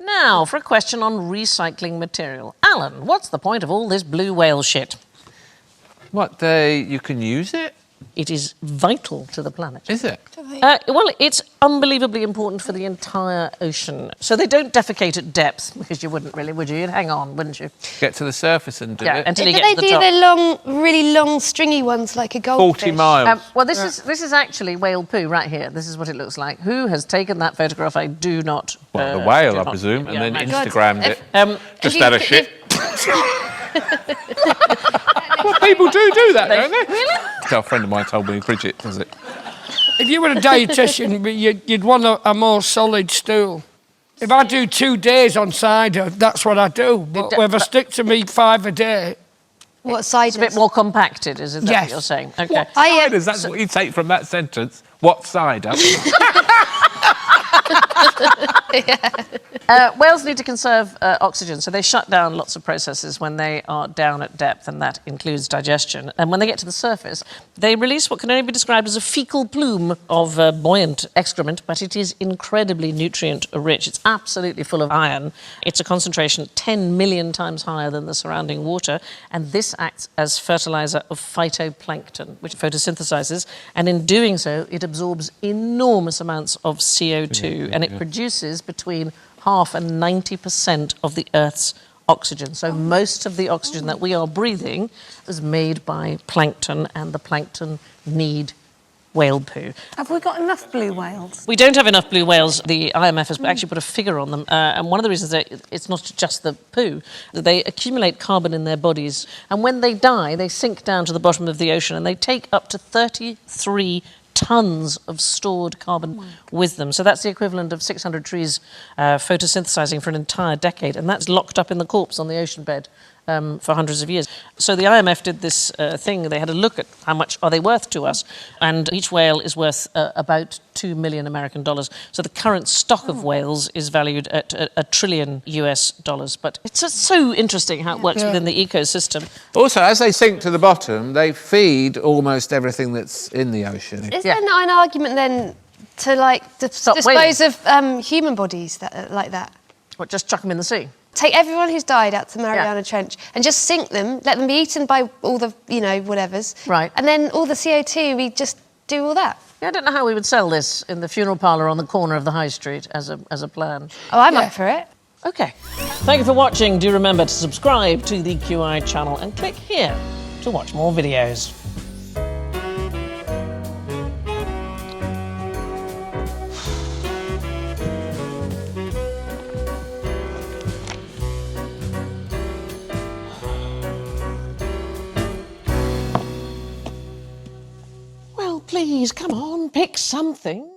Now, for a question on recycling material. Alan, what's the point of all this blue whale shit? What, you can use it? It is vital to the planet. Is it? Well, it's unbelievably important for the entire ocean. So they don't defecate at depth, because you wouldn't really, would you? You'd hang on, wouldn't you? Get to the surface and do it. Until you Do get to the top. they do the long, really long, stringy ones like a goldfish? 40 miles. Well, this is actually whale poo right here. This is what it looks like. Who has taken that photograph? I do not... Well, the whale, I presume, and then Instagrammed it. Just out of shit. Well, people do that, don't they? Really? A friend of mine told me, Bridget does it. If you were a dietitian, you'd want a more solid stool. If I do 2 days on cider, that's what I do. But if I stick to me 5 a day... What cider? It's a bit more compacted, is it? That what you're saying? Okay. What ciders? That's what you take from that sentence. What cider? Whales need to conserve oxygen, so they shut down lots of processes when they are down at depth, and that includes digestion. And when they get to the surface, they release what can only be described as a fecal plume of buoyant excrement, but it is incredibly nutrient-rich. It's absolutely full of iron. It's a concentration 10 million times higher than the surrounding water, and this acts as fertilizer of phytoplankton, which photosynthesizes, and in doing so, it absorbs enormous amounts of CO2, and it produces between 0.5% and 90% of the Earth's oxygen. So most of the oxygen that we are breathing is made by plankton, and the plankton need whale poo. Have we got enough blue whales? We don't have enough blue whales. The IMF has actually put a figure on them, and one of the reasons that it's not just the poo, that they accumulate carbon in their bodies, and when they die, they sink down to the bottom of the ocean, and they take up to 33 tons of stored carbon with them. So that's the equivalent of 600 trees photosynthesizing for an entire decade, and that's locked up in the corpse on the ocean bed for hundreds of years. So the IMF did this thing. They had a look at how much are they worth to us, and each whale is worth about $2 million American. So the current stock of whales is valued at $1 trillion US. But it's just so interesting how it works within the ecosystem. Also, as they sink to the bottom, they feed almost everything that's in the ocean. Is there not an argument then to dispose of human bodies like that? What, just chuck them in the sea? Take everyone who's died out to Mariana Trench and just sink them, let them be eaten by all the, whatevers. Right. And then all the CO2, we just do all that. Yeah, I don't know how we would sell this in the funeral parlour on the corner of the high street as a plan. Oh, I'm up for it. OK. Thank you for watching. Do remember to subscribe to the QI channel and click here to watch more videos. Please, come on, pick something.